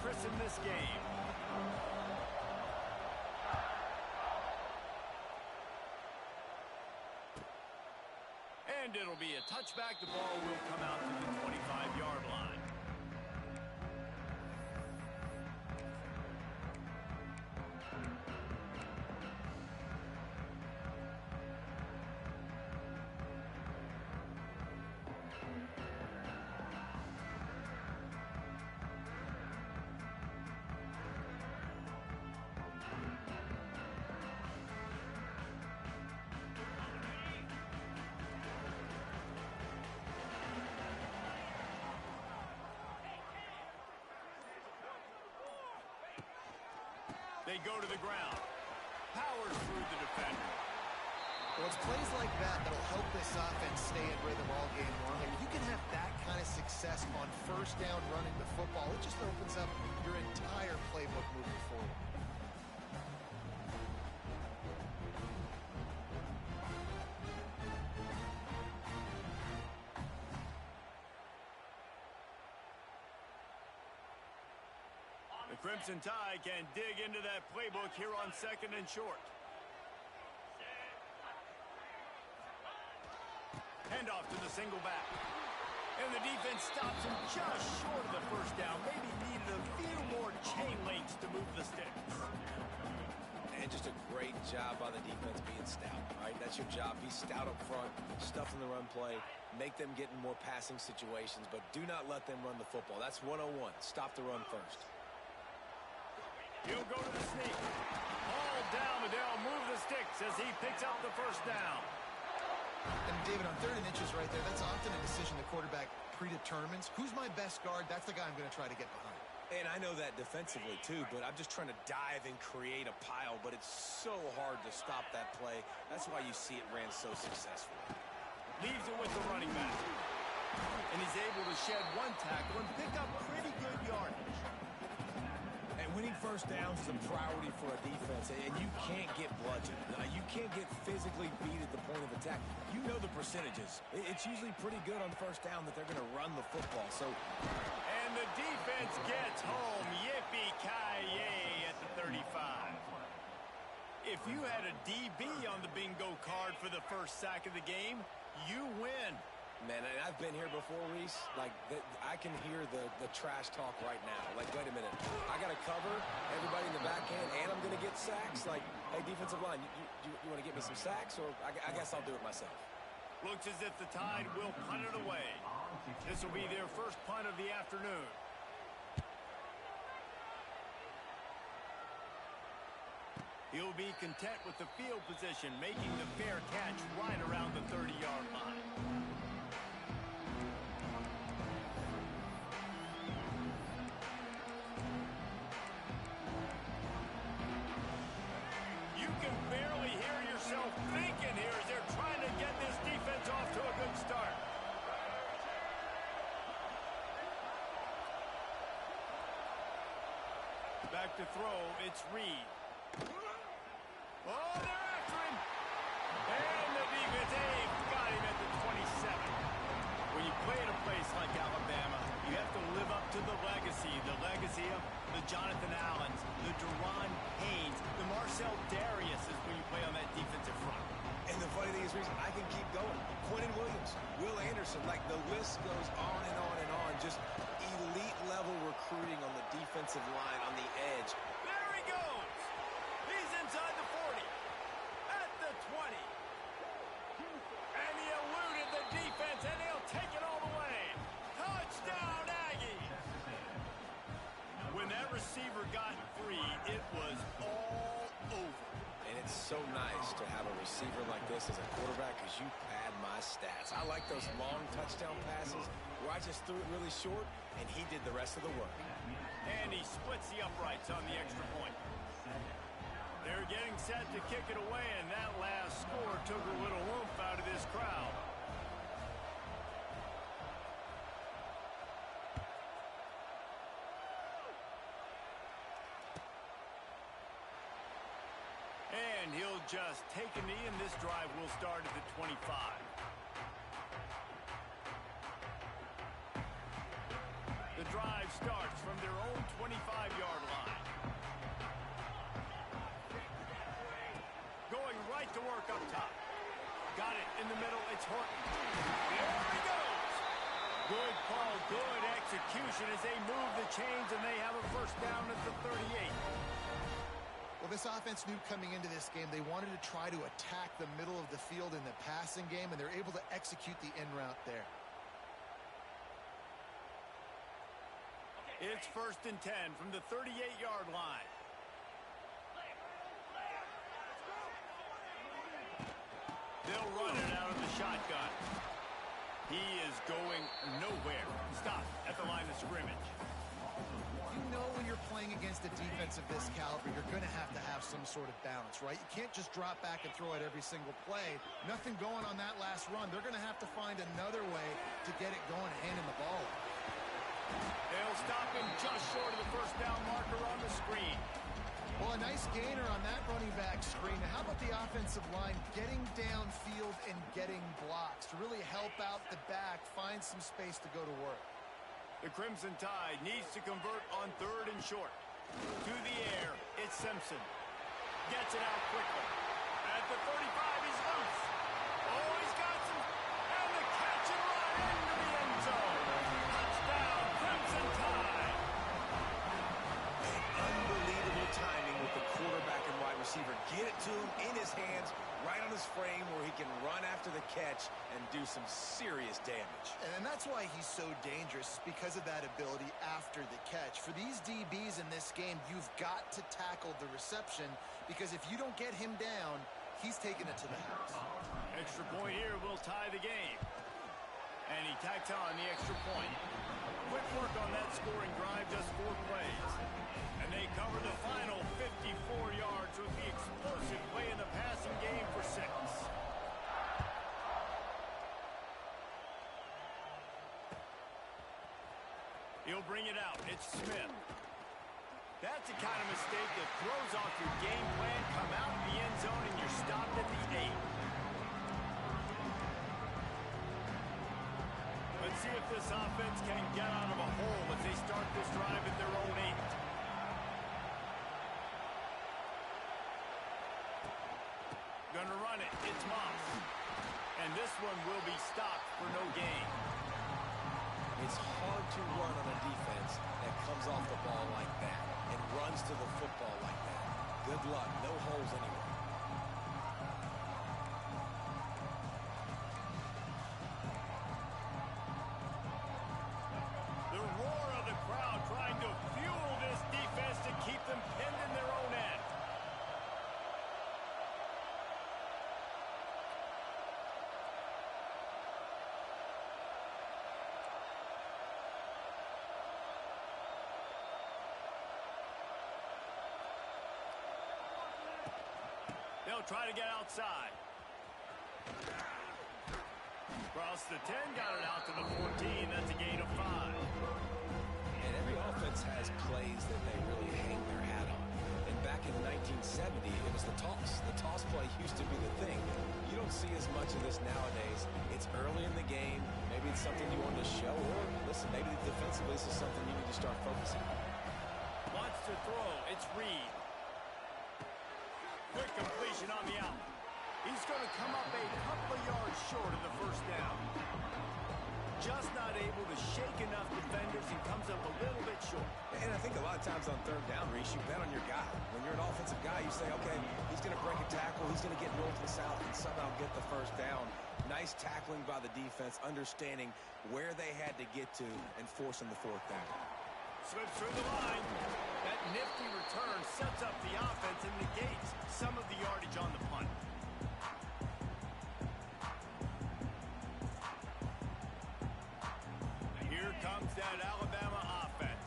christen this game. And it'll be a touchback. The ball will come out to the 25-yard line. They go to the ground. Powers through the defender. Well, it's plays like that that'll help this offense stay in rhythm all game long. And you can have that kind of success on first down running the football. It just opens up your entire playbook moving forward. The Crimson Tide can dig into that playbook here on 2nd and short. Handoff to the single back. And the defense stops him just short of the first down. Maybe needed a few more chain links to move the sticks. And just a great job by the defense being stout, right? That's your job. Be stout up front, stuff in the run play, make them get in more passing situations, but do not let them run the football. That's 101. Stop the run first. He'll go to the sneak. All down, but they'll move the sticks as he picks up the first down. And David, on 3rd and inches right there, that's often a decision the quarterback predetermines. Who's my best guard? That's the guy I'm going to try to get behind. And I know that defensively too, but I'm just trying to dive and create a pile, but it's so hard to stop that play. That's why you see it ran so successfully. Leaves it with the running back. And he's able to shed one tackle and pick up pretty good yardage. And winning first downs is a priority for a defense, and you can't get bludgeoned. You can't get physically beat at the point of attack. You know the percentages. It's usually pretty good on first down that they're going to run the football. And the defense gets home. Yippee-ki-yay at the 35. If you had a DB on the bingo card for the first sack of the game, you win. Man, and I've been here before, Reese. Like, I can hear the trash talk right now. Like, wait a minute. I got to cover everybody in the back end, and I'm going to get sacks. Like, hey, defensive line, you want to get me some sacks? Or I guess I'll do it myself. Looks as if the Tide will punt it away. This will be their first punt of the afternoon. He'll be content with the field position, making the fair catch right around the 30-yard line. You can barely hear yourself thinking here as they're trying to get this defense off to a good start. Back to throw, it's Reed. Oh, they're after him. And the defense, got him at the 27. When you play at a place like Alabama, you have to live up to the legacy of the Jonathan Allens, the Deron Haynes, the Marcel Darius is when you play on that defensive front. And the funny thing is, Reese, I can keep going. Quentin Williams, Will Anderson, like the list goes on and on and on. Just elite level recruiting on the defensive line, on the edge. There he goes. He's inside the 40, at the 20. And he eluded the defense, and he'll take it all the way. Touchdown, Aggies. When that receiver got free, it was all over. And it's so nice to have a receiver like this as a quarterback because you pad my stats. I like those long touchdown passes where I just threw it really short, and he did the rest of the work. And he splits the uprights on the extra point. They're getting set to kick it away, and that last score took a little oomph out of this crowd. And he'll just take a knee, and this drive will start at the 25. The drive starts from their own 25-yard line. Going right to work up top. Got it in the middle. It's Horton. There he goes. Good call, good execution as they move the chains, and they have a first down at the 38. Well, this offense knew coming into this game they wanted to try to attack the middle of the field in the passing game, and they're able to execute the in route there. It's 1st and 10 from the 38-yard line. They'll run it out of the shotgun. He is going nowhere. Stop at the line of scrimmage. You know when you're playing against a defense of this caliber, you're going to have some sort of balance, right? You can't just drop back and throw it every single play. Nothing going on that last run. They're going to have to find another way to get it going and handing the ball. They'll stop him just short of the first down marker on the screen. Well, a nice gainer on that running back screen. Now, how about the offensive line getting downfield and getting blocks to really help out the back, find some space to go to work? The Crimson Tide needs to convert on 3rd and short. To the air, it's Simpson. Gets it out quickly. At the 35, he's loose. Oh, he's got some. And the catch and run into the end zone. Touchdown, Crimson Tide. Unbelievable timing with the quarterback and wide receiver. Get it to him in his hands, right on his frame where he can run after the catch and do some serious damage. And that's why he's so dangerous, because of that ability after the catch. For these DBs in this game, you've got to tackle the reception, because if you don't get him down, he's taking it to the house. Extra point here will tie the game. And he tacks on the extra point. Quick work on that scoring drive, just 4 plays. And they cover the final 54 yards with the explosive play in the passing game for 6. He'll bring it out. It's Smith. That's the kind of mistake that throws off your game plan. Come out in the end zone and you're stopped at the 8. Let's see if this offense can get out of a hole as they start this drive at their own 8. Gonna run it. It's Moss. And this one will be stopped for no gain. It's hard to run on a defense that comes off the ball like that and runs to the football like that. Good luck. No holes anywhere. The roar of the crowd trying to fuel this defense to keep them pinned in their own end. They'll try to get outside. Across the 10, got it out to the 14. That's a gain of 5. And every offense has plays that they really hang their hat on. And back in 1970, it was the toss. The toss play used to be the thing. You don't see as much of this nowadays. It's early in the game. Maybe it's something you want to show. Or, listen, maybe defensively this is something you need to start focusing on. Wants to throw. It's Reed. Quick completion on the out. He's going to come up a couple of yards short of the first down. Just not able to shake enough defenders and comes up a little bit short. And I think a lot of times on 3rd down, Reese, you bet on your guy. When you're an offensive guy, you say, okay, he's going to break a tackle, he's going to get north and south and somehow get the first down. Nice tackling by the defense, understanding where they had to get to and forcing the 4th down. Slips through the line. That nifty return sets up the offense and negates some of the yardage on the punt. Here comes that Alabama offense.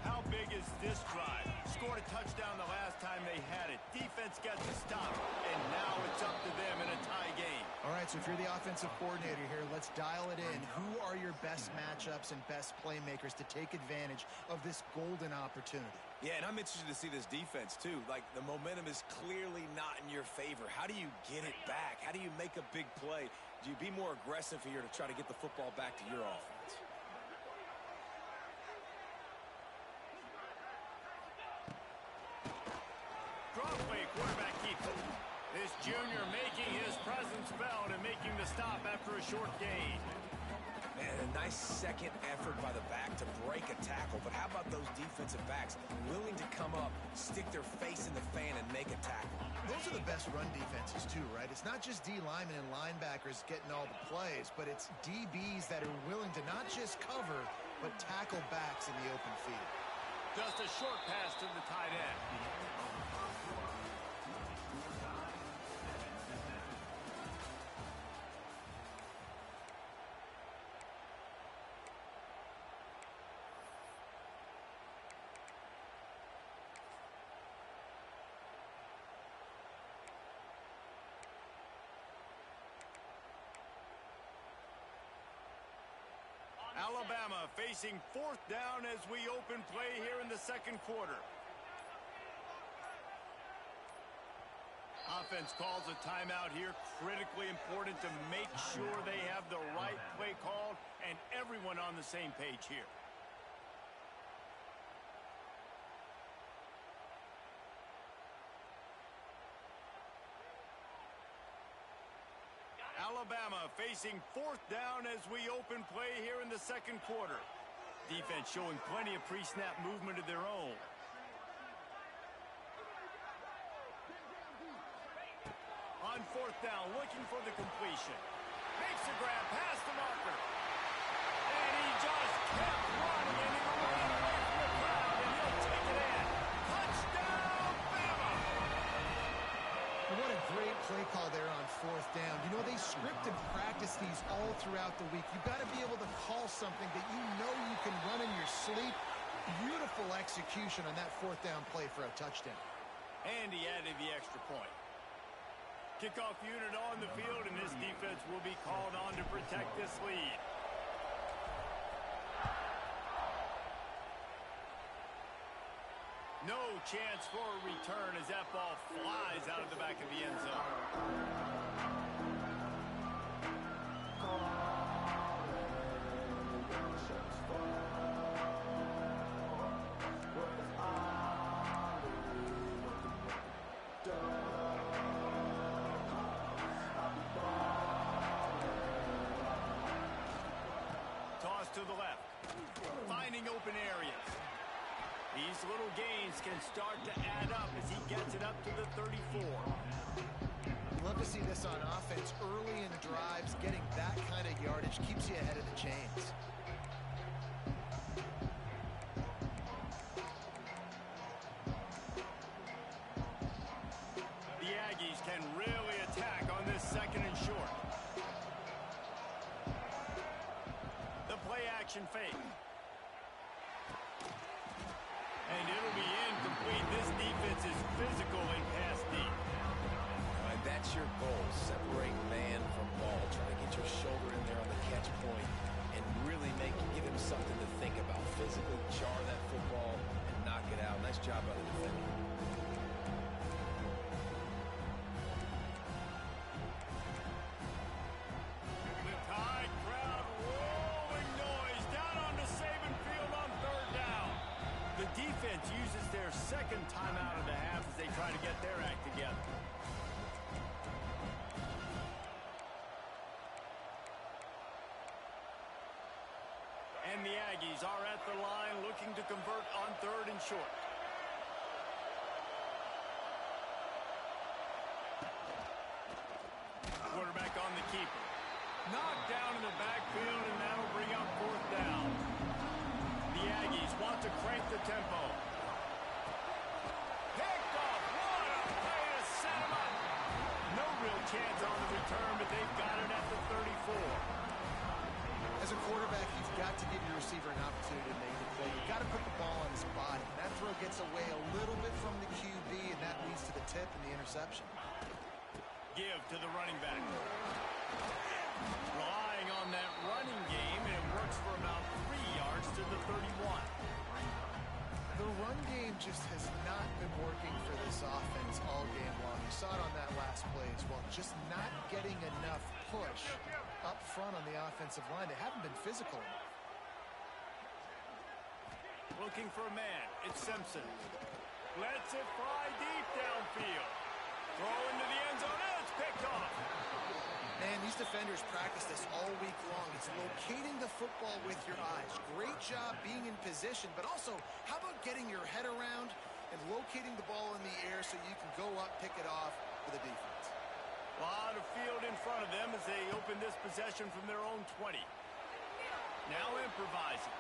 How big is this drive? Scored a touchdown the last time they had it. Defense gets a stop, and now it's up to them in a tie game. All right, so if you're the offensive coordinator here, let's dial it in. Who are your best matchups and best playmakers to take advantage of this golden opportunity? Yeah, and I'm interested to see this defense, too. Like, the momentum is clearly not in your favor. How do you get it back? How do you make a big play? Do you be more aggressive here to try to get the football back to your offense? stop after a short gain. Man, a nice second effort by the back to break a tackle. But how about those defensive backs willing to come up, stick their face in the fan, and make a tackle? Those are the best run defenses, too, right? It's not just D linemen and linebackers getting all the plays, but it's DBs that are willing to not just cover, but tackle backs in the open field. Just a short pass to the tight end. Alabama facing 4th down as we open play here in the second quarter. Offense calls a timeout here. Critically important to make sure they have the right play called and everyone on the same page here. Alabama facing 4th down as we open play here in the second quarter. Defense showing plenty of pre-snap movement of their own. On 4th down, looking for the completion. Makes a grab past the marker. And he just kept running, and he ran away from the crowd, and he'll take it in. Touchdown, Bama! What a great play call there on 4th down. You know, they script and practice these all throughout the week. You've got to be able to call something that you know you can run in your sleep. Beautiful execution on that 4th down play for a touchdown. And he added the extra point. Kickoff unit on the field, and this defense will be called on to protect this lead. No chance for a return as that ball flies out of the back of the end zone. Toss to the left. Finding open areas. These little gains can start to add up as he gets it up to the 34. Love to see this on offense early in drives. Getting that kind of yardage keeps you ahead of the chains. The Aggies can really attack on this 2nd and short. The play action fake. And it'll be incomplete. This defense is physical and pass deep. That's your goal. Separate man from ball. Try to get your shoulder in there on the catch point and really give him something to think about. Physically jar that football and knock it out. Nice job by the defender. The Tide crowd rolling noise down onto Saban Field on 3rd down. The defense uses their 2nd timeout of the half as they try to get their act together. And the Aggies are at the line looking to convert on 3rd and short. Quarterback on the keeper. Knocked down in the backfield, and that'll bring up 4th down. The Aggies want to crank the tempo. Picked off. What a play to set him up. No real chance on the return, but they've got it at the 34. As a quarterback, you've got to give your receiver an opportunity to make the play. You've got to put the ball on his body. That throw gets away a little bit from the QB, and that leads to the tip and the interception. Give to the running back. Relying on that running game, and it works for about 3 yards to the 31. The run game just has not been working for this offense all game long. You saw it on that last play as well. Just not getting enough push up front on the offensive line. They haven't been physical enough. Looking for a man. It's Simpson. Lets it fly deep downfield. Throw into the end zone, and it's picked off. Man, these defenders practice this all week long. It's locating the football with your eyes. Great job being in position, but also how about getting your head around and locating the ball in the air so you can go up, pick it off for the defense. A lot of field in front of them as they open this possession from their own 20. Now improvising.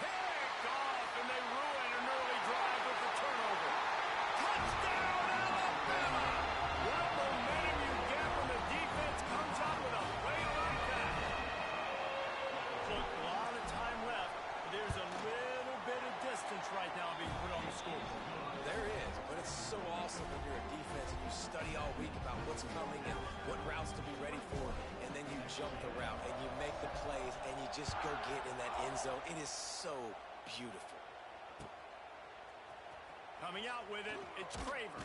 Picked off, and they ruin an early drive with the turnover. Touchdown, Alabama! What momentum you get when the defense comes out with a play like that. Look, a lot of time left. There's a little bit of distance right now being put on the scoreboard. There is, but it's so awesome when you're a defense and you study all week about what's coming and what routes to be ready for, and then you jump the route and you make the plays and you just go get in that end zone. It is so beautiful. Coming out with it, it's Craver.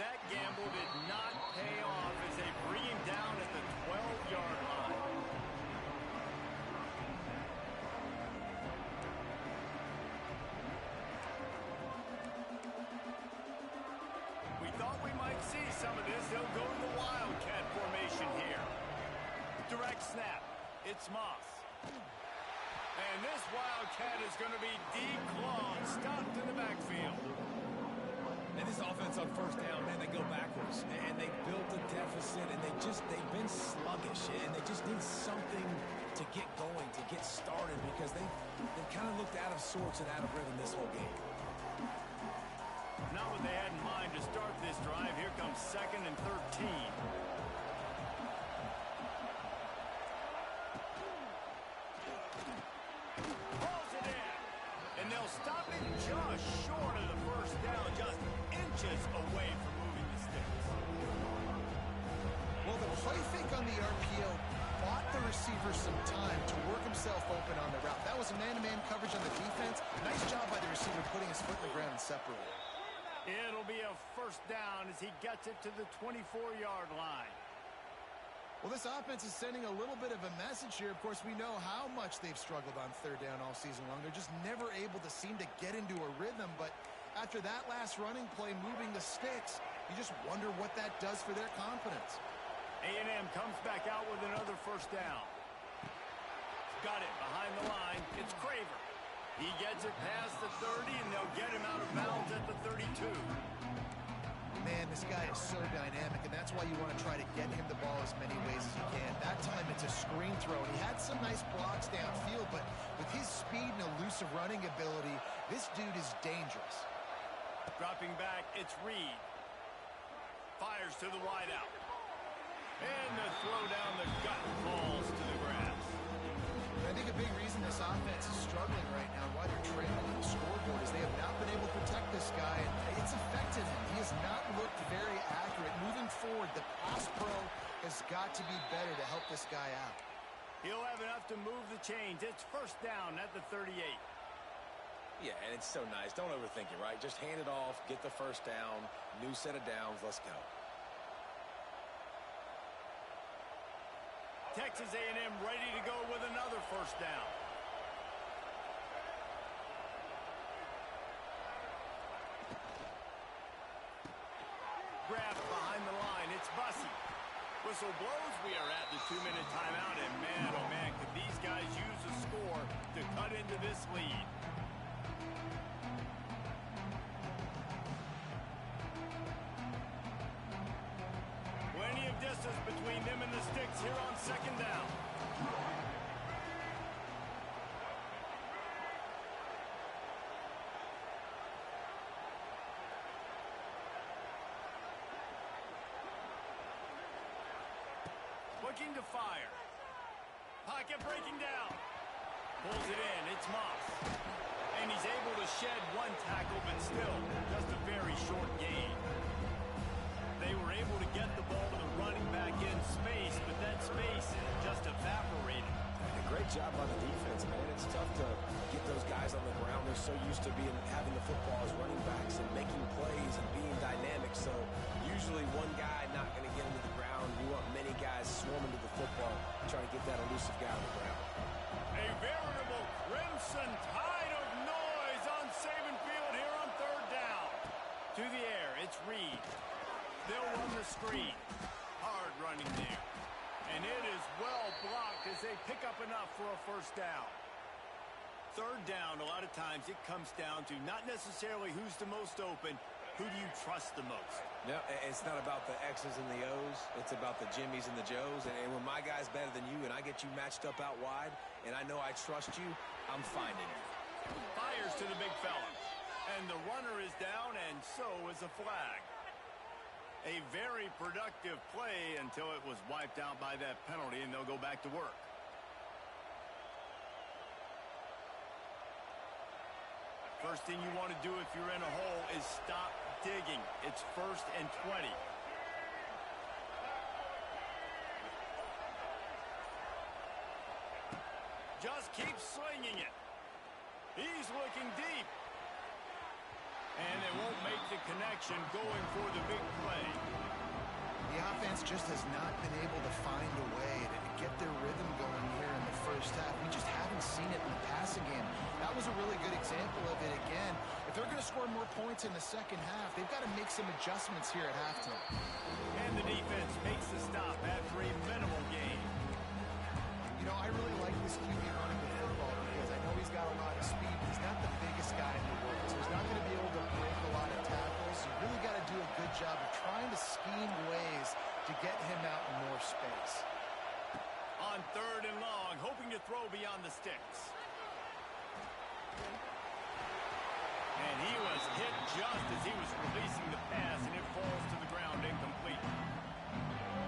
That gamble did not pay off as they bring him down at the 12-yard line. We thought we might see some of this. They'll go to the Wildcat formation here. Direct snap. It's Moss. And this Wildcat is going to be declawed, stopped in the backfield. And this offense on first down, man, they go backwards. And they built a deficit, and they've been sluggish. And they just need something to get going, to get started, because they kind of looked out of sorts and out of rhythm this whole game. Not what they had in mind to start this drive. Here comes 2nd and 13. Pulls it in. And they'll stop it just short of the first down, just inches away from moving the sticks. Well, the play fake on the RPO bought the receiver some time to work himself open on the route. That was a man-to-man coverage on the defense. Nice job by the receiver putting his foot in the ground and separating. It'll be a first down as he gets it to the 24-yard line. Well, this offense is sending a little bit of a message here. Of course, we know how much they've struggled on third down all season long. They're just never able to seem to get into a rhythm. But after that last running play, moving the sticks, you just wonder what that does for their confidence. A&M comes back out with another first down. Got it behind the line. It's Craver. He gets it past the 30, and they'll get him out of bounds at the 32. Man, this guy is so dynamic, and that's why you want to try to get him the ball as many ways as you can. That time it's a screen throw, and he had some nice blocks downfield, but with his speed and elusive running ability, this dude is dangerous. Dropping back, it's Reed. Fires to the wideout. And the throw down the gut falls to the grass. I think a big reason this offense is struggling right now, why they're trailing on the scoreboard, is they have not been able to protect this guy, and it's affected him. He has not looked very accurate. Moving forward, the pass pro has got to be better to help this guy out. He'll have enough to move the chains. It's first down at the 38. Yeah, and it's so nice. Don't overthink it, right? Just hand it off, get the first down, new set of downs, let's go. Texas A&M ready to go with another first down. Grabbed behind the line. It's Bussey. Whistle blows. We are at the 2-minute timeout. And man, oh man, could these guys use a score to cut into this lead. Plenty of distance between them and the sticks here on second down. Looking to fire. Pocket breaking down. Pulls it in. It's Moss. And he's able to shed one tackle, but still just a very short gain. They were able to get the ball to the running back in space, but that space just evaporated. A great job on the defense, man. It's tough to get those guys on the ground. They're so used to having the football as running backs and making plays and being dynamic. So usually one guy not going to get into the ground. You want many guys swarming to the football, trying to get that elusive guy on the ground. A veritable crimson tide of noise on Saban Field here on third down. To the air, it's Reed. They'll run the screen. running there. And it is well blocked as they pick up enough for a first down. Third down, a lot of times it comes down to not necessarily who's the most open, who do you trust the most? No, it's not about the X's and the O's. It's about the Jimmies and the Joes. And when my guy's better than you and I get you matched up out wide and I know I trust you, I'm finding you. Fires to the big fella. And the runner is down, and so is a flag. A very productive play until it was wiped out by that penalty, and they'll go back to work. First thing you want to do if you're in a hole is stop digging. It's 1st and 20. Just keep slinging it. He's looking deep. And they won't make the connection going for the big play. The offense just has not been able to find a way to get their rhythm going here in the first half. We just haven't seen it in the passing game. That was a really good example of it again. If they're going to score more points in the second half, they've got to make some adjustments here at halftime. And the defense makes the stop after a minimal gain. You know, I really like this QB running the football because I know he's got a lot of speed. He's not the biggest guy in the world, so he's not going to be able to break a lot of tackles. You really got to do a good job of trying to scheme ways to get him out in more space. On 3rd and long, hoping to throw beyond the sticks. And he was hit just as he was releasing the pass, and it falls to the ground incomplete.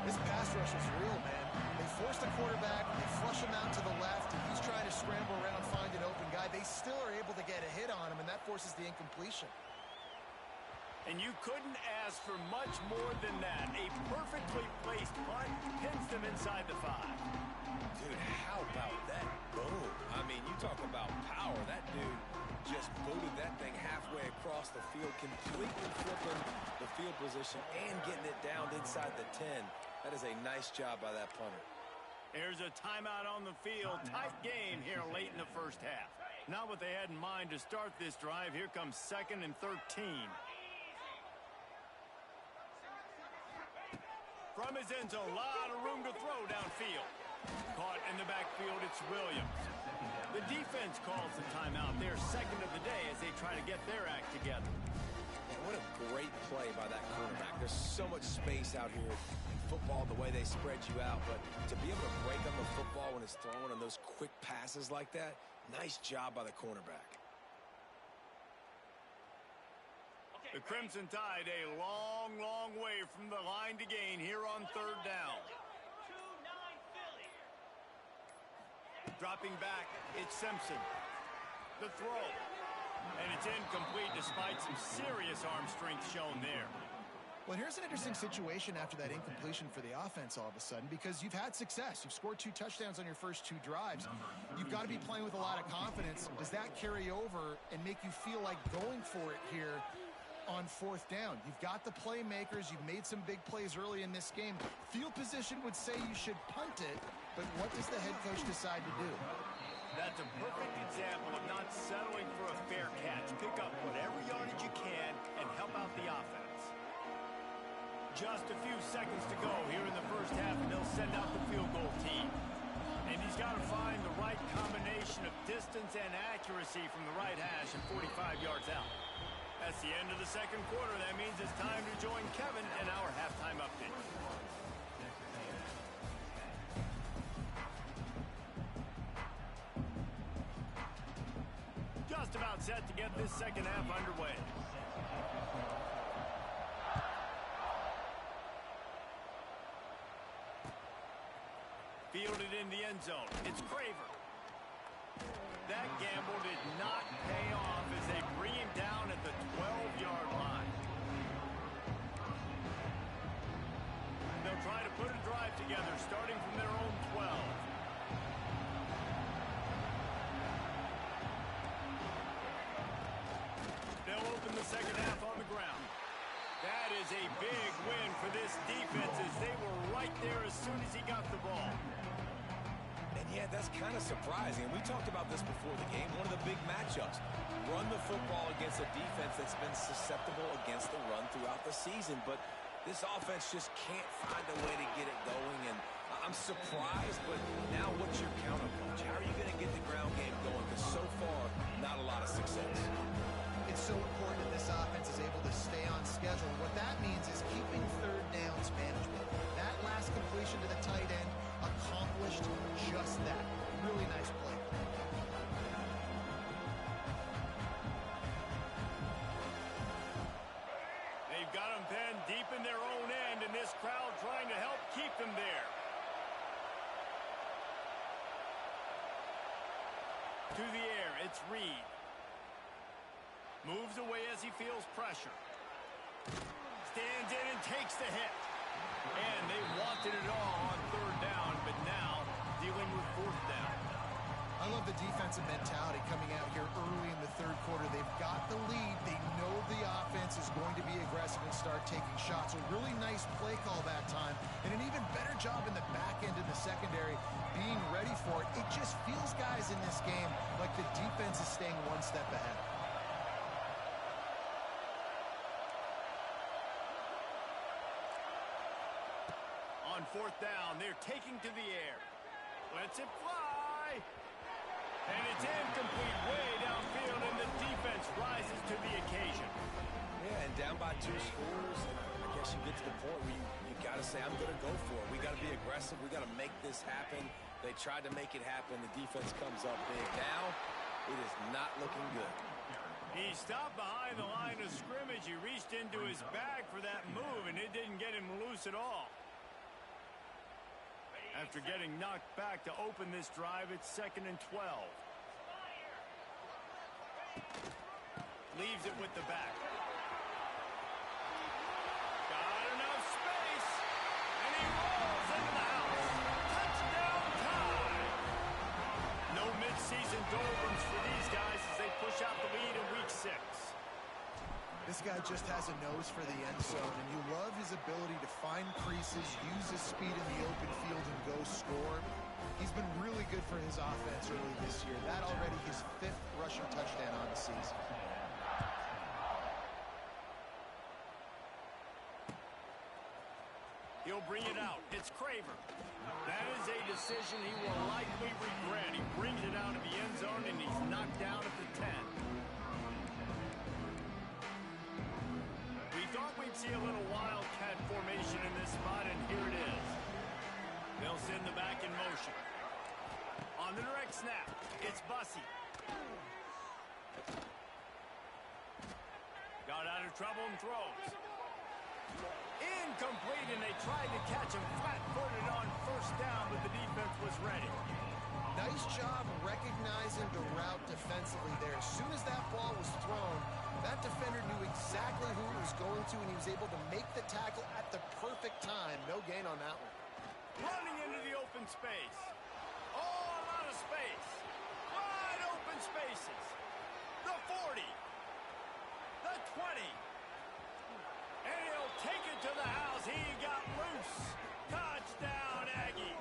This pass rush is real, man. They force the quarterback, they flush him out to the left, and he's trying to scramble around, find an open guy. They still are able to get a hit on him, and that forces the incompletion. And you couldn't ask for much more than that. A perfectly placed punt pins them inside the 5. Dude, how about that boom? I mean, you talk about power. That dude just booted that thing halfway across the field, completely flipping the field position and getting it down inside the 10. That is a nice job by that punter. There's a timeout on the field. Tight game here late in the first half. Not what they had in mind to start this drive. Here comes 2nd and 13. From his end zone, a lot of room to throw downfield. Caught in the backfield, it's Williams. The defense calls the timeout. They're 2nd of the day as they try to get their act together. Man, what a great play by that cornerback. There's so much space out here in football, the way they spread you out. But to be able to break on the football when it's thrown on those quick passes like that, nice job by the cornerback. The Crimson Tide a long, long way from the line to gain here on 3rd down. Dropping back, it's Simpson. The throw. And it's incomplete despite some serious arm strength shown there. Well, here's an interesting situation after that incompletion for the offense all of a sudden, because you've had success. You've scored 2 touchdowns on your first 2 drives. You've got to be playing with a lot of confidence. Does that carry over and make you feel like going for it here on 4th down? You've got the playmakers. You've made some big plays early in this game. Field position would say you should punt it, but what does the head coach decide to do? That's a perfect example of not settling for a fair catch. Pick up whatever yardage you can and help out the offense. Just a few seconds to go here in the first half, and they'll send out the field goal team. And he's got to find the right combination of distance and accuracy from the right hash and 45 yards out. That's the end of the 2nd quarter. That means it's time to join Kevin in our halftime update. Just about set to get this 2nd half underway. Fielded in the end zone. It's Craver. That gamble did not pay off as they bring him down at the 12-yard line. They'll try to put a drive together starting from their own 12. They'll open the 2nd half on the ground. That is a big win for this defense as they were right there as soon as he got the ball. And yeah, that's kind of surprising. We talked about this before the game. One of the big matchups. Run the football against a defense that's been susceptible against the run throughout the season. But This offense just can't find a way to get it going, and I'm surprised, but now what's your counterpunch? How are you going to get the ground game going? Because so far, not a lot of success. It's so important that this offense is able to stay on schedule. What that means is keeping third downs manageable. That last completion to the tight end accomplished just that. Really nice play. They've got them pinned deep in their own end, and this crowd trying to help keep them there. To the air, it's Reed. Moves away as he feels pressure. Stands in and takes the hit. And they wanted it all on third down, but now dealing with fourth down. I love the defensive mentality coming out here early in the third quarter. They've got the lead. They know the offense is going to be aggressive and start taking shots. A really nice play call that time, and an even better job in the back end in the secondary being ready for it. It just feels, guys, in this game like the defense is staying one step ahead. On fourth down, they're taking to the air. Lets it fly. And it's incomplete way downfield, and the defense rises to the occasion. Yeah, and down by 2 scores, and I guess you get to the point where you got to say, I'm going to go for it. We got to be aggressive. We got to make this happen. They tried to make it happen. The defense comes up big. Now, it is not looking good. He stopped behind the line of scrimmage. He reached into his bag for that move, and it didn't get him loose at all. After getting knocked back to open this drive, it's 2nd and 12. Leaves it with the back. Got enough space, and he rolls into the house. Touchdown time! No midseason doldrums for these guys as they push out the lead in week 6. This guy just has a nose for the end zone, and you love his ability to find creases, use his speed in the open field, and go score. He's been really good for his offense early this year. That already his 5th rushing touchdown on the season. He'll bring it out. It's Craver. That is a decision he will likely regret. He brings it out of the end zone, and he's knocked down at the 10. We thought we'd see a little wildcat formation in this spot, and here it is. They'll send the back in motion. On the direct snap, it's Bussey. Got out of trouble and throws. Incomplete, and they tried to catch him flat-footed on first down, but the defense was ready. Nice job recognizing the route defensively there. As soon as that ball was thrown, that defender knew exactly who it was going to, and he was able to make the tackle at the perfect time. No gain on that one. Running into the open space. Oh, a lot of space. Wide open spaces. The 40. The 20. And he'll take it to the house. He got loose. Touchdown, Aggie.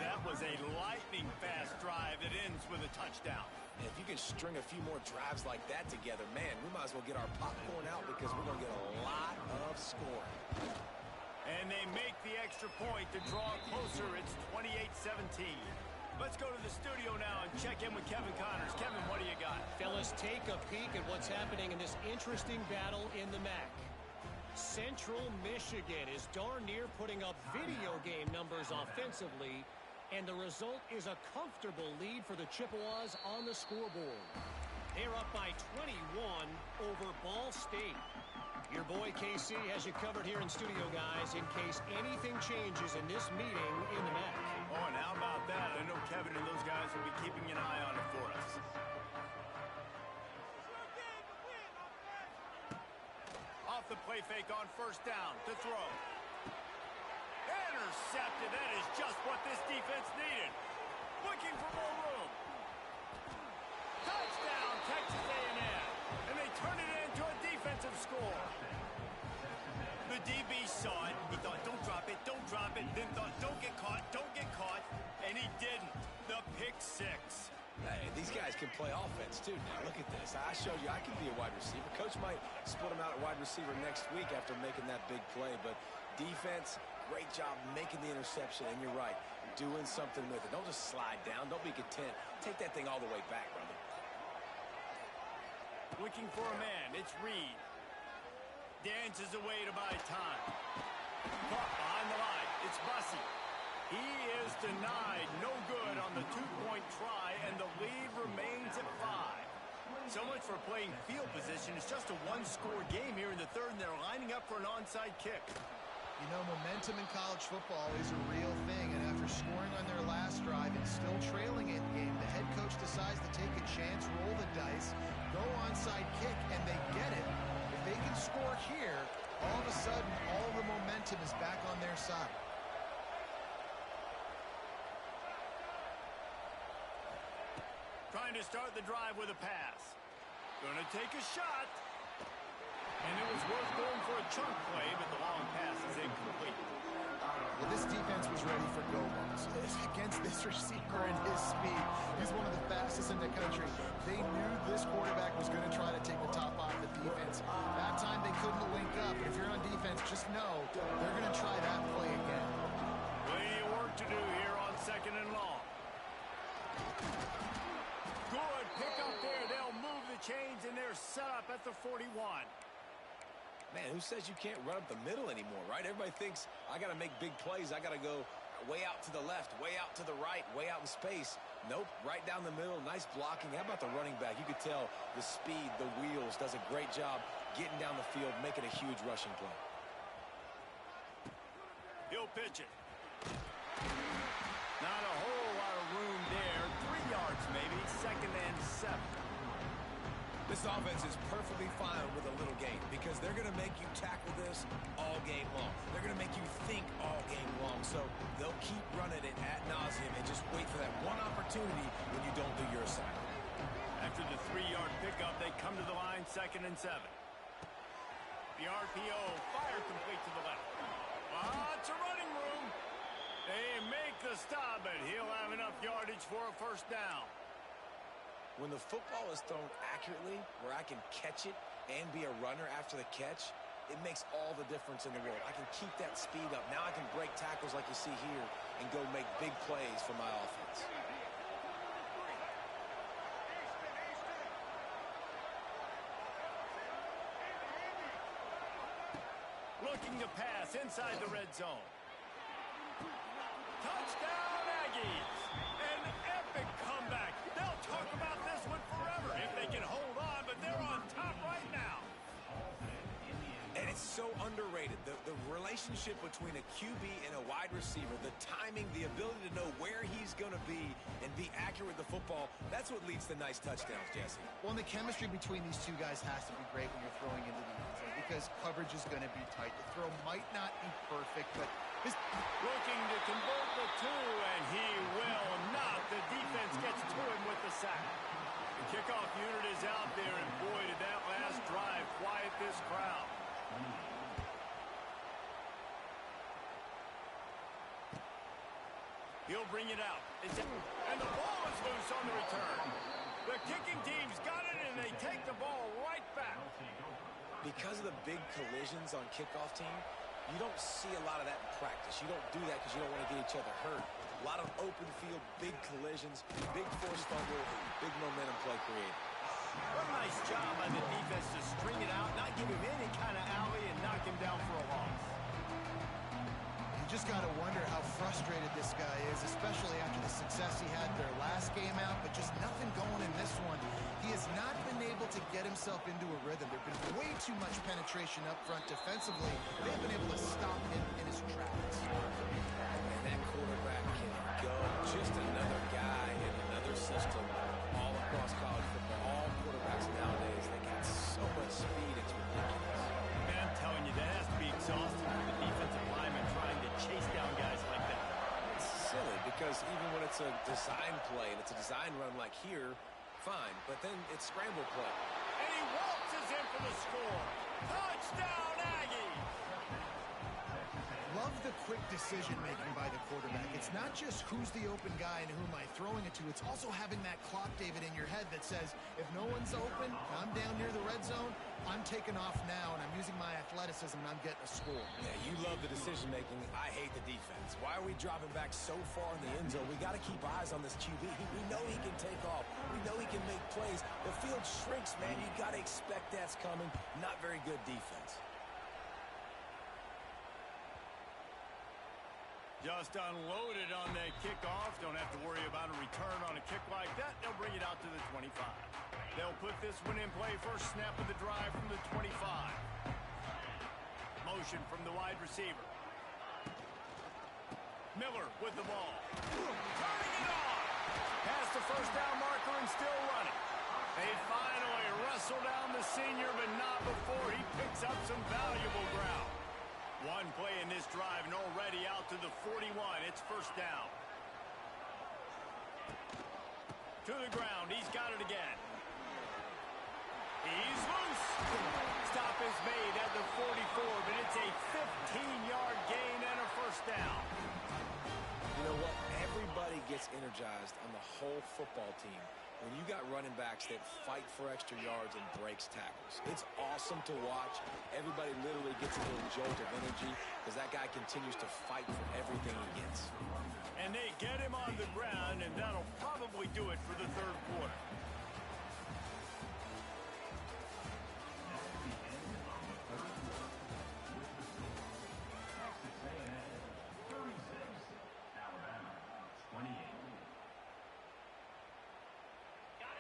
That was a lightning-fast drive that ends with a touchdown. If you can string a few more drives like that together, man, we might as well get our popcorn out because we're going to get a lot of scoring. And they make the extra point to draw closer. It's 28-17. Let's go to the studio now and check in with Kevin Connors. Kevin, what do you got? Fellas, take a peek at what's happening in this interesting battle in the MAC. Central Michigan is darn near putting up video game numbers offensively, and the result is a comfortable lead for the Chippewas on the scoreboard. They're up by 21 over Ball State. Your boy KC has you covered here in studio, guys, in case anything changes in this meeting in the MAC. Oh, and how about that? I know Kevin and those guys will be keeping an eye on it for us. Off the play fake on first down to throw. Intercepted. That is just what this defense needed. Looking for more room. Touchdown, Texas A&M. And they turn it into a defensive score. The DB saw it. He thought, don't drop it, don't drop it. Then thought, don't get caught, don't get caught. And he didn't. The pick six. Hey, these guys can play offense, too. Now, look at this. I showed you I can be a wide receiver. Coach might split them out at wide receiver next week after making that big play. But defense, great job making the interception. And you're right, doing something with it. Don't just slide down. Don't be content. Take that thing all the way back, brother. Looking for a man. It's Reed. Dances away to buy time. Caught behind the line. It's Bussey. He is denied. No good on the two-point try, and the lead remains at 5. So much for playing field position. It's just a one-score game here in the third, and they're lining up for an onside kick. You know, momentum in college football is a real thing, and after scoring on their last drive and still trailing in the game, the head coach decides to take a chance, roll the dice, go onside kick, and they get it. If they can score here, all of a sudden, all the momentum is back on their side. Trying to start the drive with a pass. Gonna take a shot. And it was worth going for a chunk play, but the long pass is incomplete. Well, this defense was ready for go-balls. Against this receiver and his speed, he's one of the fastest in the country. They knew this quarterback was going to try to take the top off the defense. That time they couldn't link up. If you're on defense, just know they're going to try that play again. Plenty of work to do here on 2nd and long. Good pick up there. They'll move the chains, and they're set up at the 41. Man, who says you can't run up the middle anymore, right? Everybody thinks I got to make big plays. I got to go way out to the left, way out to the right, way out in space. Nope, right down the middle. Nice blocking. How about the running back? You could tell the speed, the wheels, does a great job getting down the field, making a huge rushing play. He'll pitch it. Not a whole lot of room there. 3 yards maybe. 2nd and 7. This offense is perfectly fine with a little game because they're going to make you tackle this all game long. They're going to make you think all game long. So they'll keep running it ad nauseum and just wait for that one opportunity when you don't do your assignment. After the 3-yard pickup, they come to the line 2nd and 7. The RPO fire complete to the left. Lots of running room. They make the stop, but he'll have enough yardage for a first down. When the football is thrown accurately, where I can catch it and be a runner after the catch, it makes all the difference in the world. I can keep that speed up. Now I can break tackles like you see here and go make big plays for my offense. Looking to pass inside the red zone. Touchdown, Aggies! An epic comeback. They'll talk about this one forever if they can hold on, but they're on top right now. And it's so underrated. The relationship between a QB and a wide receiver, the timing, the ability to know where he's going to be and be accurate with the football, that's what leads to nice touchdowns, Jesse. Well, and the chemistry between these two guys has to be great when you're throwing into the end zone because coverage is going to be tight. The throw might not be perfect, but this... Looking to convert the 2, and he will not. The defense gets to him with the sack. The kickoff unit is out there, and boy, did that last drive quiet this crowd. He'll bring it out. And the ball is loose on the return. The kicking team's got it, and they take the ball right back. Because of the big collisions on kickoff team, you don't see a lot of that in practice. You don't do that because you don't want to get each other hurt. A lot of open field, big collisions, big forced fumble, big momentum play created. What a nice job by the defense to string it out, not give him any kind of alley, and knock him down for a loss. You just got to wonder how frustrated this guy is, especially after the success he had their last game out, but just nothing going in this one. He has not been able to get himself into a rhythm. There's been way too much penetration up front defensively. They've been able to stop him in his tracks. And that quarterback can go. Just another guy in another system all across college football. All quarterbacks nowadays, they got so much speed, it's ridiculous. Man, I'm telling you, that has to be exhausting for the defensive lineman trying to chase down guys like that. It's silly because even when it's a design play and it's a design run like here, fine, but then it's scramble play. And he waltzes in for the score. Touchdown, Aggies! Love the quick decision-making by the quarterback. It's not just who's the open guy and who am I throwing it to. It's also having that clock, David, in your head that says, if no one's open, I'm down near the red zone, I'm taking off now, and I'm using my athleticism, and I'm getting a score. Yeah, you love the decision-making. I hate the defense. Why are we dropping back so far in the end zone? We got to keep eyes on this QB. We know he can take off. We know he can make plays. The field shrinks, man. You got to expect that's coming. Not very good defense. Just unloaded on that kickoff. Don't have to worry about a return on a kick like that. They'll bring it out to the 25. They'll put this one in play. First snap of the drive from the 25. Motion from the wide receiver. Miller with the ball. Turning it on. Past the first down marker and still running. They finally wrestle down the senior, but not before he picks up some valuable ground. One play in this drive and already out to the 41. It's first down. To the ground. He's got it again. He's loose. Stop is made at the 44, but it's a 15-yard gain and a first down. You know what? Everybody gets energized on the whole football team when you got running backs that fight for extra yards and breaks tackles. It's awesome to watch. Everybody literally gets a little jolt of energy because that guy continues to fight for everything he gets. And they get him on the ground, and that'll probably do it for the third quarter.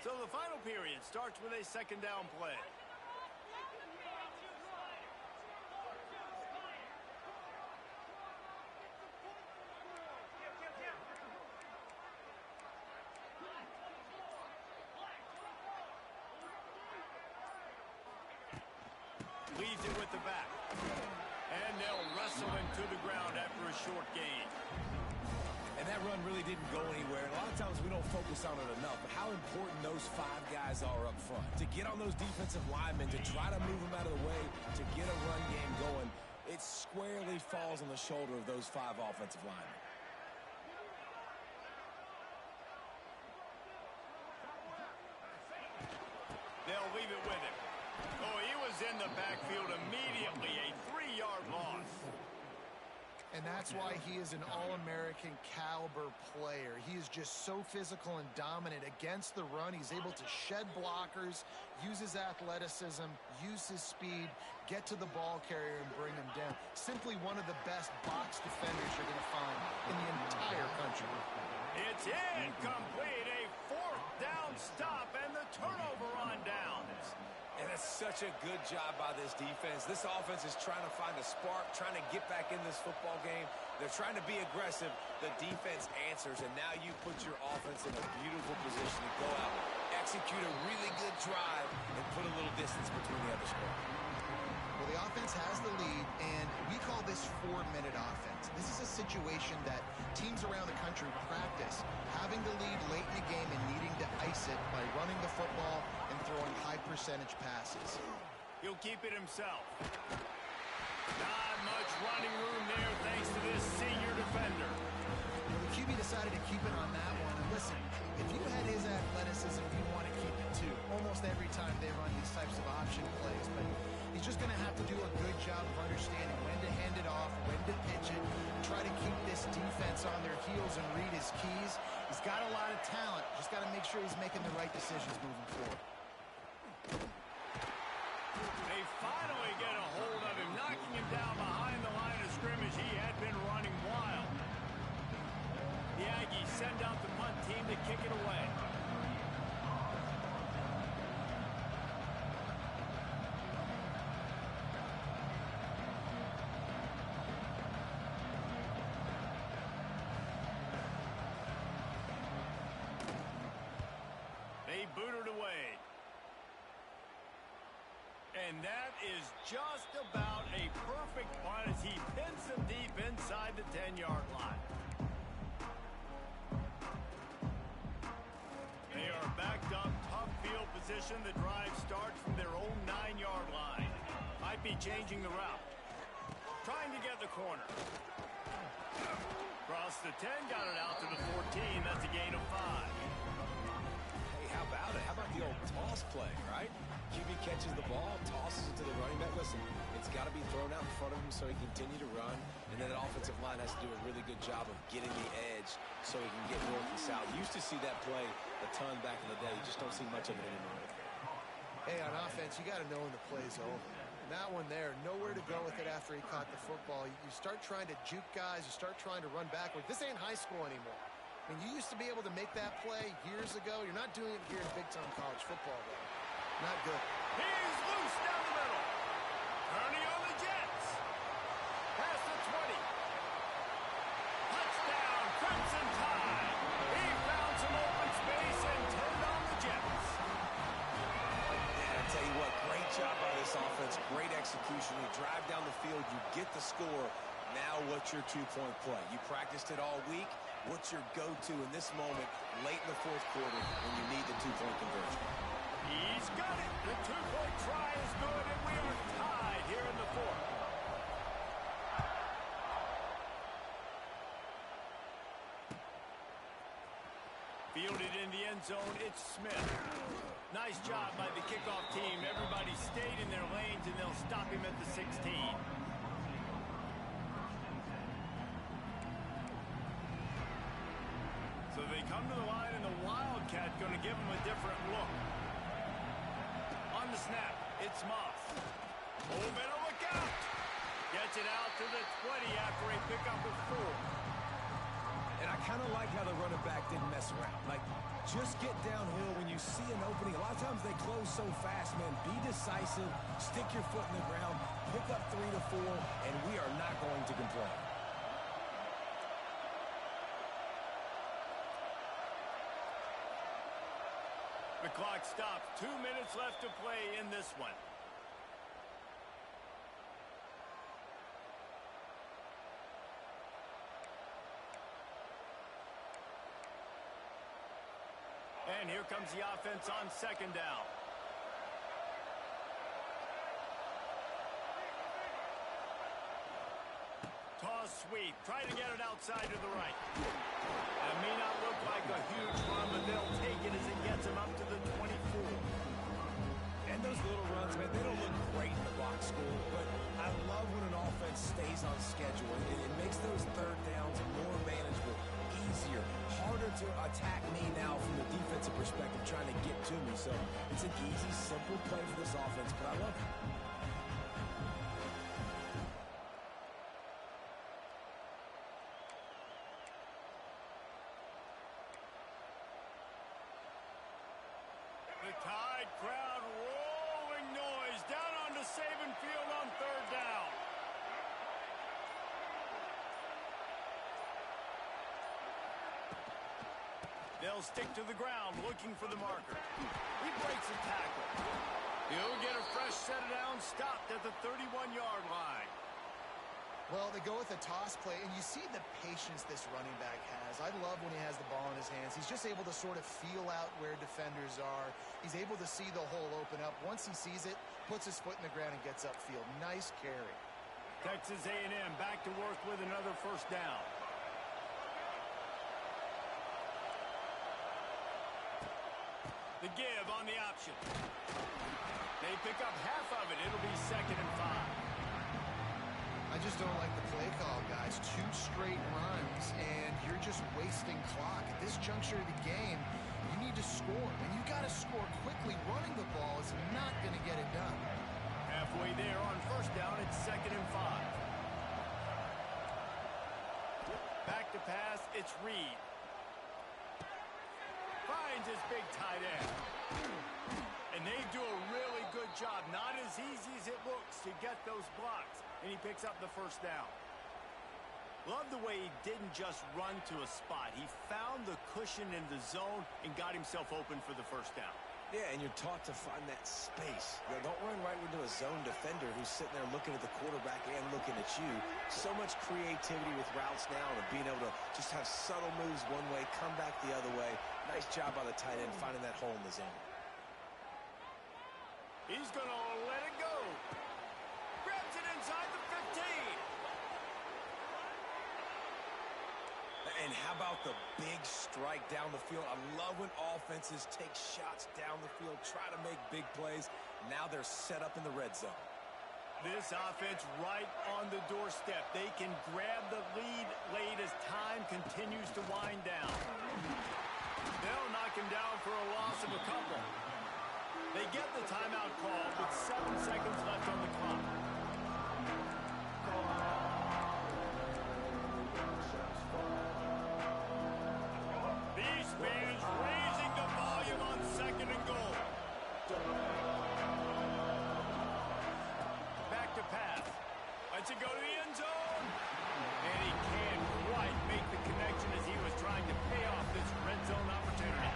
So the final period starts with a second down play. Leads it with the back. And they'll wrestle him to the ground after a short gain. And that run really didn't go anywhere. And a lot of times we don't focus on it enough, but how important those five guys are up front. To get on those defensive linemen, to try to move them out of the way, to get a run game going, it squarely falls on the shoulder of those five offensive linemen. They'll leave it with him. Oh, he was in the backfield immediately. A 3-yard loss. And that's why he is an All-American caliber player. He is just so physical and dominant against the run. He's able to shed blockers, use his athleticism, use his speed, get to the ball carrier and bring him down. Simply one of the best box defenders you're going to find in the entire country. It's incomplete. A fourth down stop and the turnover on downs. And that's such a good job by this defense. This offense is trying to find a spark, trying to get back in this football game. They're trying to be aggressive. The defense answers, and now you put your offense in a beautiful position to go out, execute a really good drive, and put a little distance between the other squad. Well, the offense has the lead, and we call this 4-minute offense. This is a situation that teams around the country practice, having the lead late in the game and needing to ice it by running the football and throwing high-percentage passes. He'll keep it himself. Not much running room there thanks to this senior defender. Well, the QB decided to keep it on that one. And listen, if you had his athleticism, you want to keep it too. Almost every time they run these types of option plays. But he's just going to have to do a good job of understanding when to hand it off, when to pitch it, try to keep this defense on their heels and read his keys. He's got a lot of talent. Just got to make sure he's making the right decisions moving forward. They finally get a hold of him, knocking him down behind the line of scrimmage. He had been running wild. The Aggies send out the punt team to kick it away. They boot it away. And that is just about a perfect punt as he pins them deep inside the 10-yard line. They are backed up, tough field position. The drive starts from their own 9-yard line. Might be changing the route. Trying to get the corner. Across the 10, got it out to the 14. That's a gain of 5. Hey, how about it? How about the old toss play, right? QB catches the ball, tosses it to the running back. Listen, it's got to be thrown out in front of him so he can continue to run, and then that offensive line has to do a really good job of getting the edge so he can get north and south. Used to see that play a ton back in the day. You just don't see much of it anymore. Hey, on offense, you got to know when the play's over. That one there, nowhere to go with it after he caught the football. You start trying to juke guys. You start trying to run backward. This ain't high school anymore. I mean, you used to be able to make that play years ago. You're not doing it here in big-time college football, though. Not good. He's loose down the middle. Turning on the Jets. Past the 20. Touchdown, Crimson Tide. He found some open space and turned on the Jets. Yeah, I tell you what, great job by this offense. Great execution. You drive down the field, you get the score. Now what's your two-point play? You practiced it all week. What's your go-to in this moment late in the fourth quarter when you need the two-point conversion? He's got it. The two-point try is good, and we are tied here in the fourth. Fielded in the end zone, it's Smith. Nice job by the kickoff team. Everybody stayed in their lanes, and they'll stop him at the 16. So they come to the line, and the Wildcat going to give him a different look. On the snap, it's Moss. Oh, better look out. Gets it out to the 20 after a pickup of 4. And I kind of like how the running back didn't mess around. Like, just get downhill when you see an opening. A lot of times they close so fast, man. Be decisive, stick your foot in the ground, pick up 3 to 4, and we are not going to complain. The clock stops. 2 minutes left to play in this one. And here comes the offense on second down. Toss sweep. Try to get it outside to the right. It may not look like a huge run, but they'll take it as it gets them up to the 24. And those little runs, man, they don't look great in the box score, but I love when an offense stays on schedule. It makes those third downs more manageable, easier, harder to attack me now from the defensive perspective trying to get to me. So it's an easy, simple play for this offense, but I love it. The Tide crowd rolling noise down onto Saban Field on third down. They'll stick to the ground looking for the marker. He breaks a tackle. He'll get a fresh set of downs stopped at the 31-yard line. Well, they go with a toss play, and you see the patience this running back has. I love when he has the ball in his hands. He's just able to sort of feel out where defenders are. He's able to see the hole open up. Once he sees it, puts his foot in the ground and gets upfield. Nice carry. Texas A&M back to work with another first down. The give on the option. They pick up half of it. It'll be 2nd and 5. I just don't like the play call, guys. 2 straight runs, and you're just wasting clock. At this juncture of the game, you need to score, and you got to score quickly. Running the ball is not going to get it done. Halfway there on first down, it's 2nd and 5. Back to pass, it's Reed. Finds his big tight end. And they do a really good job. Not as easy as it looks to get those blocks. And he picks up the first down. Love the way he didn't just run to a spot. He found the cushion in the zone and got himself open for the first down. Yeah, and you're taught to find that space. You know, don't run right into a zone defender who's sitting there looking at the quarterback and looking at you. So much creativity with routes now and being able to just have subtle moves one way, come back the other way. Nice job by the tight end finding that hole in the zone. He's going to let it go. Grabs it inside the 15. And how about the big strike down the field? I love when offenses take shots down the field, try to make big plays. Now they're set up in the red zone. This offense right on the doorstep. They can grab the lead late as time continues to wind down. They'll knock him down for a loss of a couple. They get the timeout call with 7 seconds left on the clock. These fans raising the volume on 2nd and goal. Back to pass. Lets it go to the end zone. And he can't quite make the connection as he was trying to pay off this red zone opportunity.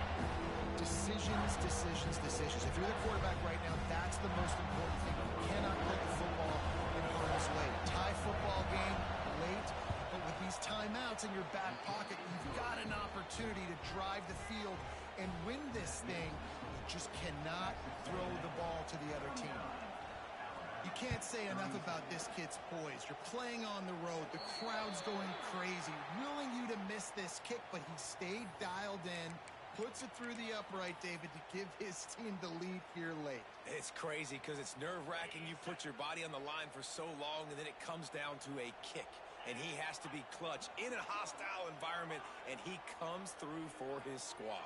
Decisions. If you're the quarterback right now, that's the most important thing. You cannot put the football in harm's way. Tie football game late, but with these timeouts in your back pocket, you've got an opportunity to drive the field and win this thing. You just cannot throw the ball to the other team. You can't say enough about this kid's poise. You're playing on the road. The crowd's going crazy, willing you to miss this kick, but he stayed dialed in. Puts it through the upright, David, to give his team the lead here late. It's crazy because it's nerve-wracking. You put your body on the line for so long, and then it comes down to a kick. And he has to be clutch in a hostile environment, and he comes through for his squad.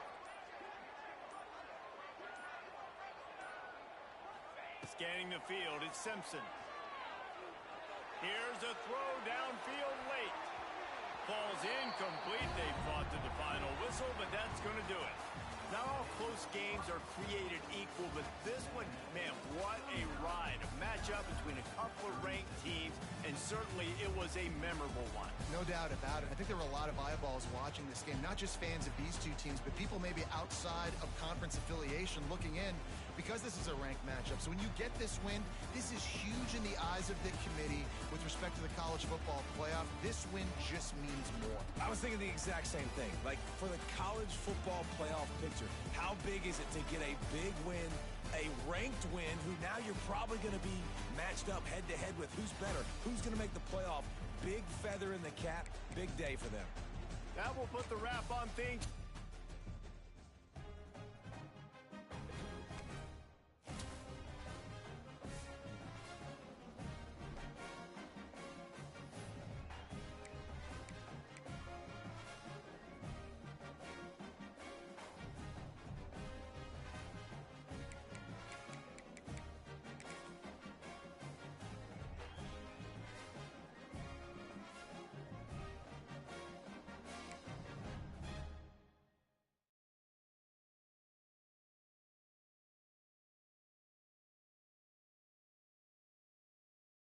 Scanning the field, it's Simpson. Here's a throw downfield late. Falls incomplete. They fought to the final whistle, but that's going to do it. Not all close games are created equal, but this one, man, what a ride. A matchup between a couple of ranked teams, and certainly it was a memorable one. No doubt about it. I think there were a lot of eyeballs watching this game, not just fans of these two teams, but people maybe outside of conference affiliation looking in because this is a ranked matchup. So when you get this win, this is huge in the eyes of the committee with respect to the college football playoff. This win just means more. I was thinking the exact same thing. Like, for the college football playoff picture, how big is it to get a big win, a ranked win, who now you're probably going to be matched up head-to-head with who's better, who's going to make the playoff. Big feather in the cap, big day for them. That will put the wrap on things.